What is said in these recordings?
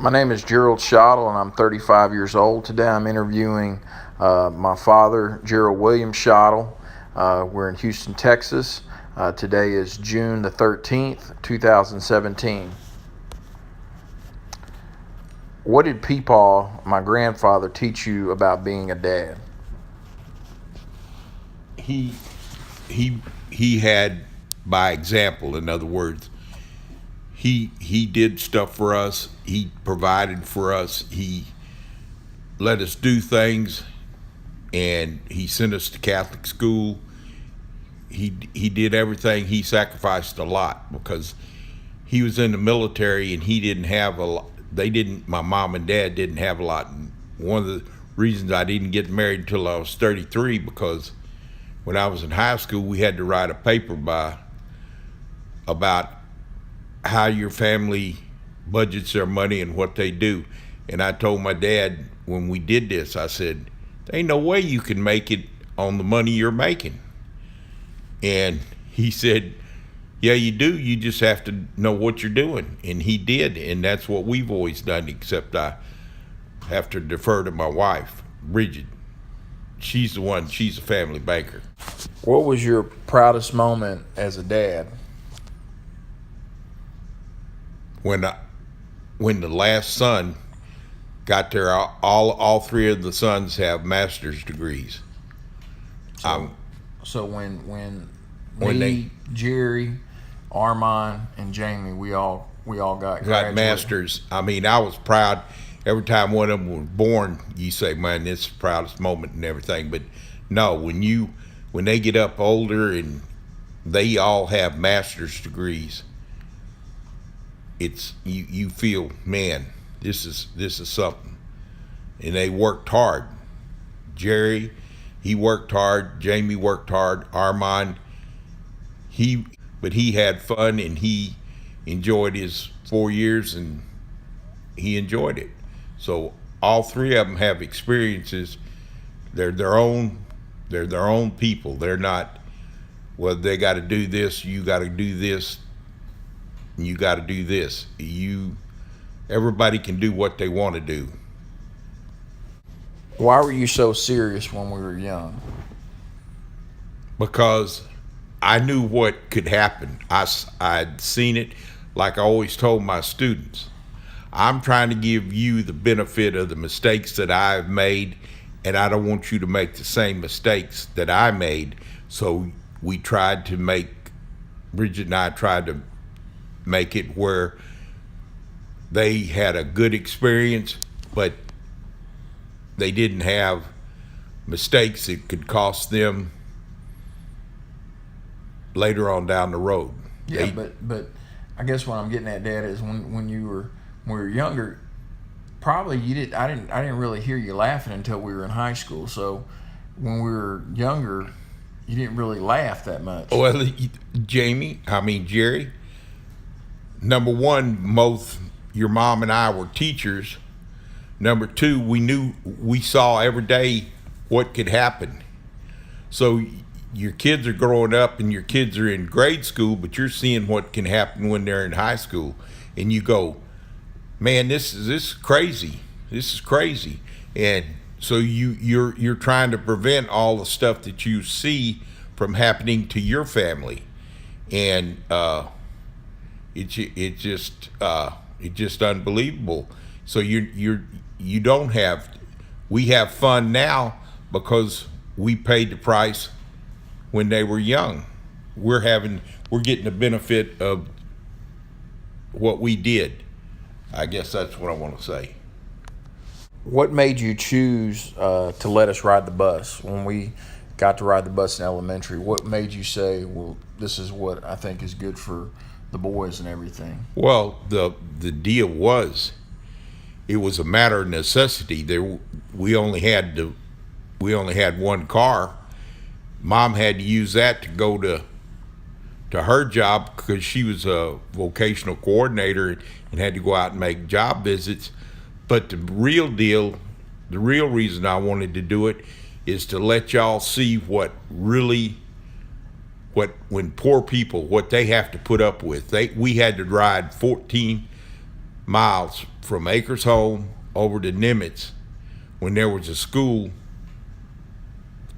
My name is Gerald Schottel, and I'm 35 years old. Today I'm interviewing my father, Gerald William Schottel. We're in Houston, Texas. Today is June the 13th, 2017. What did Peepaw, my grandfather, teach you about being a dad? He he had by example. In other words, he did stuff for us. He provided for us. He let us do things, and he sent us to Catholic school. He did everything. He sacrificed a lot because he was in the military, and he didn't have a lot. They didn't. My mom and dad didn't have a lot. And one of the reasons I didn't get married until I was 33 because when I was in high school, we had to write a paper about how your family budgets their money and what they do. And I told my dad when we did this, I said, there ain't no way you can make it on the money you're making. And he said, yeah, you do. You just have to know what you're doing. And he did. And that's what we've always done, except I have to defer to my wife, Bridget. She's a family banker. What was your proudest moment as a dad? When the last son got there, all three of the sons have master's degrees. So when When Jerry, Armand, and Jamie, we all got got graduated. masters. I mean, I was proud. Every time one of them was born, you say, man, this is the proudest moment and everything. But no, when they get up older and they all have master's degrees, it's you feel, man, this is something. And they worked hard. Jerry, he worked hard. Jamie worked hard. Armand, but he had fun and he enjoyed his 4 years and he enjoyed it. So all three of them have experiences. They're their own people. They're not, well, they got to do this, you got to do this, and you got to do this. Everybody can do what they want to do. Why were you so serious when we were young? Because I knew what could happen. I'd seen it. Like I always told my students, I'm trying to give you the benefit of the mistakes that I've made, and I don't want you to make the same mistakes that I made. So Bridget and I tried to make it where they had a good experience, but they didn't have mistakes that could cost them later on down the road. Yeah, but I guess what I'm getting at, Dad, is when we were younger, probably I didn't really hear you laughing until we were in high school. So when we were younger, you didn't really laugh that much. Well, Jerry, number one, both your mom and I were teachers. Number two, we saw every day what could happen. So your kids are growing up and your kids are in grade school, but you're seeing what can happen when they're in high school. And you go, man, this is crazy. This is crazy. And so you're trying to prevent all the stuff that you see from happening to your family. And it's just unbelievable. So we have fun now because we paid the price when they were young. We're getting the benefit of what we did. I guess that's what I want to say. What made you choose to let us ride the bus when we got to ride the bus in elementary? What made you say, well, this is what I think is good for the boys and everything? Well, the deal was, it was a matter of necessity. We only had one car. Mom had to use that to go to her job because she was a vocational coordinator and had to go out and make job visits. But the real reason I wanted to do it is to let y'all see when poor people, what they have to put up with. We had to ride 14 miles from Acres Home over to Nimitz when there was a school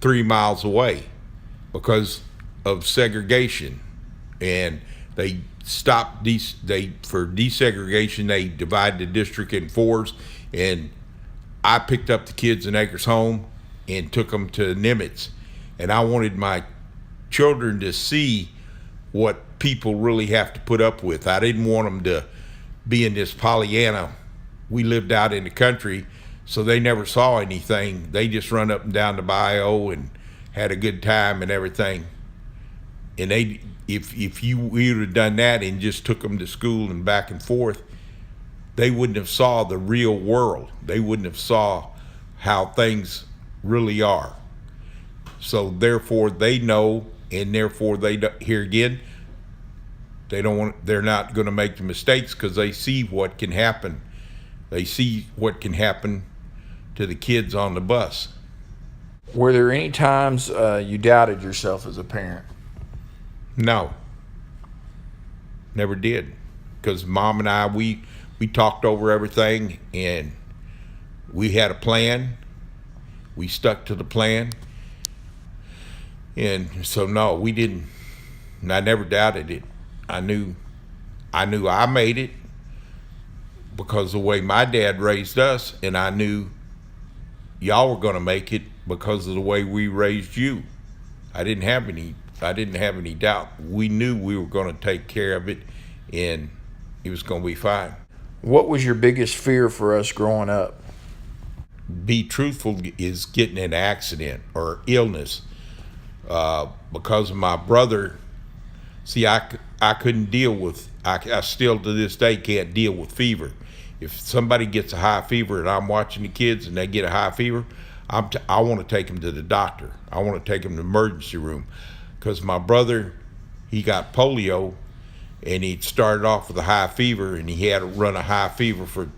3 miles away because of segregation. And they stopped for desegregation. They divided the district in 4s, and I picked up the kids in Acres Home and took them to Nimitz. And I wanted my children to see what people really have to put up with. I didn't want them to be in this Pollyanna. We lived out in the country, so they never saw anything. They just run up and down the bayou and had a good time and everything. And if you would have done that and just took them to school and back and forth, they wouldn't have saw the real world. They wouldn't have saw how things really are. So therefore they know, and therefore here again, they're not going to make the mistakes because they see what can happen. They see what can happen to the kids on the bus. Were there any times you doubted yourself as a parent? No, never did, because Mom and I, we talked over everything, and we had a plan. We stuck to the plan, and so no, we didn't. And I never doubted it. I knew I made it because of the way my dad raised us, and I knew y'all were going to make it because of the way we raised you. I didn't have any doubt. We knew we were going to take care of it, and it was going to be fine. What was your biggest fear for us growing up? Be truthful is getting in an accident or illness. Because of my brother, see, I couldn't deal with, I still to this day can't deal with fever. If somebody gets a high fever and I'm watching the kids and they get a high fever, I want to take them to the doctor. I want to take them to the emergency room. Because my brother, he got polio, and he started off with a high fever, and he had to run a high fever for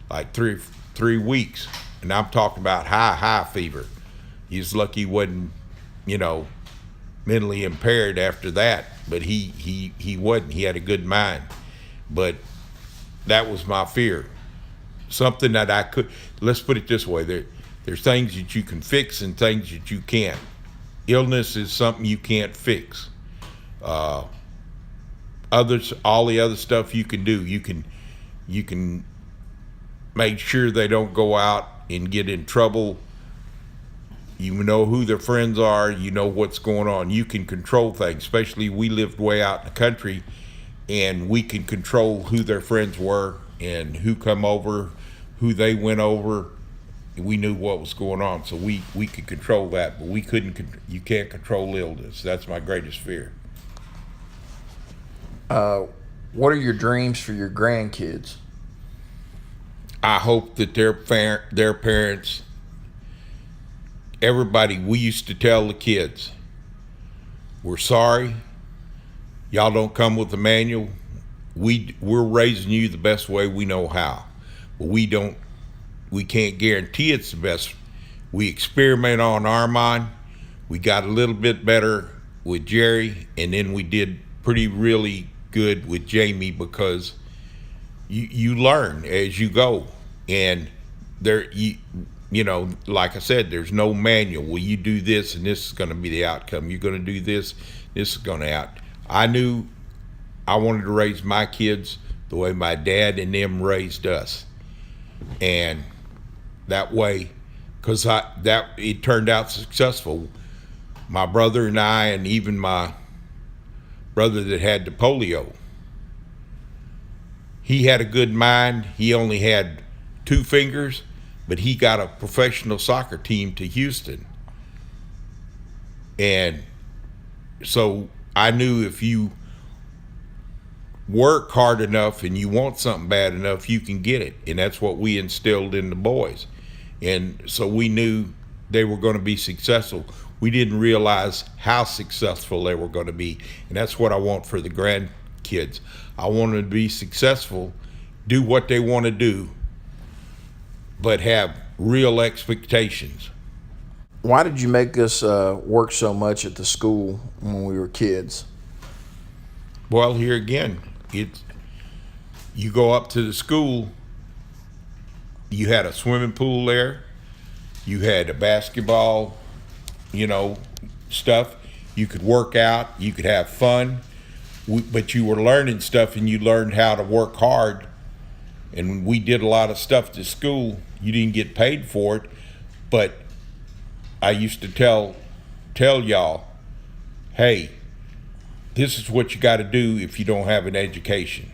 like three weeks. And I'm talking about high fever. He's lucky he wasn't, mentally impaired after that, but he wasn't. He had a good mind. But that was my fear. Something that I could, let's put it this way, there's things that you can fix and things that you can't. Illness is something you can't fix. All the other stuff you can do, you can make sure they don't go out and get in trouble. You know who their friends are, you know what's going on. You can control things, especially we lived way out in the country, and we can control who their friends were and who come over, who they went over. We knew what was going on, so we could control that, but we couldn't. You can't control illness. That's my greatest fear. What are your dreams for your grandkids? I hope that their parents, everybody, we used to tell the kids, we're sorry, y'all don't come with a manual. We're raising you the best way we know how, but we can't guarantee it's the best. We experiment on Armand. We got a little bit better with Jerry, and then we did really good with Jamie, because you learn as you go, and like I said, there's no manual. Well, you do this and this is going to be the outcome. You're going to do this is going to out. I knew I wanted to raise my kids the way my dad and them raised us, and that way, because it turned out successful. My brother and I, and even my brother that had the polio, he had a good mind. He only had 2 fingers, but he got a professional soccer team to Houston. And so I knew if you work hard enough and you want something bad enough, you can get it. And that's what we instilled in the boys. And so we knew they were going to be successful. We didn't realize how successful they were going to be. And that's what I want for the grandkids. I want them to be successful, do what they want to do, but have real expectations. Why did you make us work so much at the school when we were kids? Well, here again, You go up to the school, you had a swimming pool there, you had a basketball, stuff. You could work out, you could have fun, but you were learning stuff and you learned how to work hard. And when we did a lot of stuff to school, you didn't get paid for it, but I used to tell y'all, hey, this is what you got to do if you don't have an education.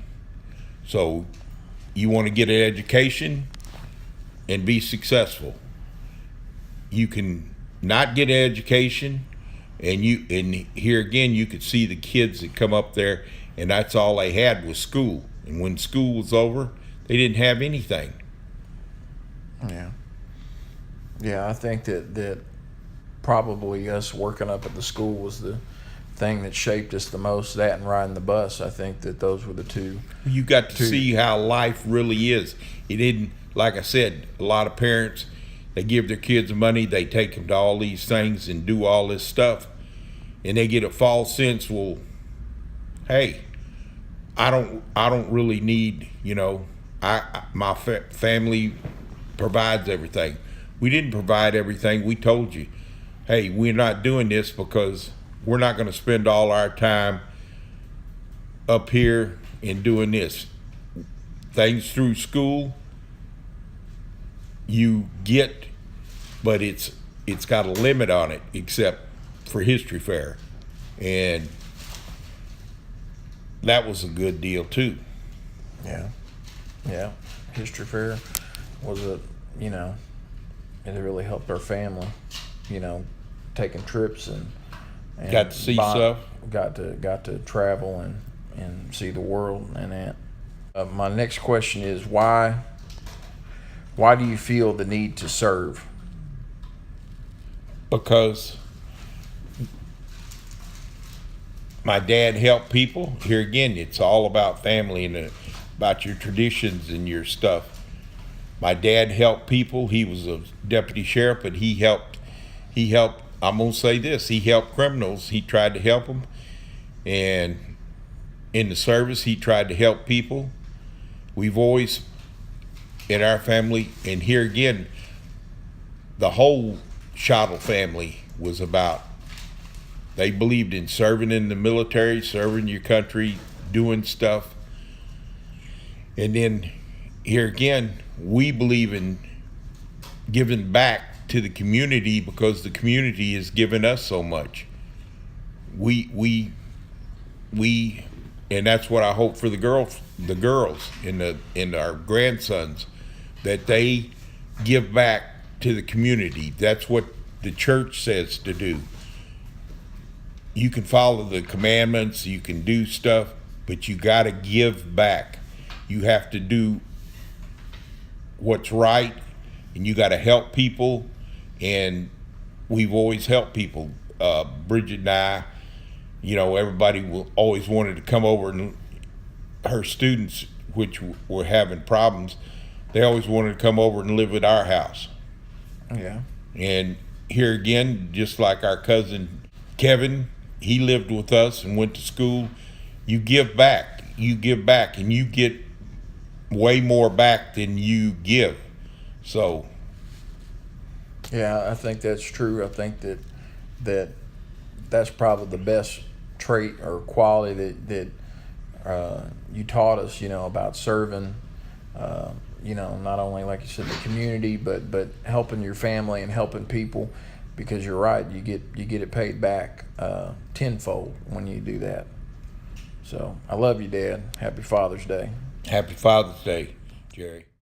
So you want to get an education and be successful. You can not get an education, and here again you could see the kids that come up there, and that's all they had was school. And when school was over, they didn't have anything. Yeah, I think that probably us working up at the school was the thing that shaped us the most. That and riding the bus. I think that those were the two. You got to see how life really is. It didn't, like I said, a lot of parents, they give their kids money, they take them to all these things and do all this stuff, and they get a false sense, well, hey, I don't really need, my family provides everything. We didn't provide everything. We told you, hey, we're not doing this because we're not going to spend all our time up here and doing this. Things through school you get, but it's got a limit on it, except for history fair. And that was a good deal too. Yeah. History fair was it really helped our family, taking trips and got to see stuff. Got to travel and see the world and that. My next question is why do you feel the need to serve? Because my dad helped people. Here again, it's all about family and about your traditions and your stuff. My dad helped people. He was a deputy sheriff, but he helped, I'm going to say this, he helped criminals. He tried to help them. And in the service, he tried to help people. We've always, in our family, and here again, the whole Schottel family was about, they believed in serving in the military, serving your country, doing stuff. And then here again, we believe in giving back to the community because the community has given us so much. We and that's what I hope for the girls and our grandsons, that they give back to the community. That's what the church says to do. You can follow the commandments, you can do stuff, but you got to give back. You have to do what's right, and you got to help people, and we've always helped people. Bridget and I, everybody always wanted to come over, and her students, which were having problems, they always wanted to come over and live at our house. Yeah. And here again, just like our cousin Kevin, he lived with us and went to school. You give back, and you get way more back than you give. So yeah, I think that's true. I think that's probably the best trait or quality that you taught us, about serving, not only, like you said, the community, but helping your family and helping people, because you're right, you get it paid back tenfold when you do that. So I love you, Dad. Happy Father's Day. Happy Father's Day, Jerry.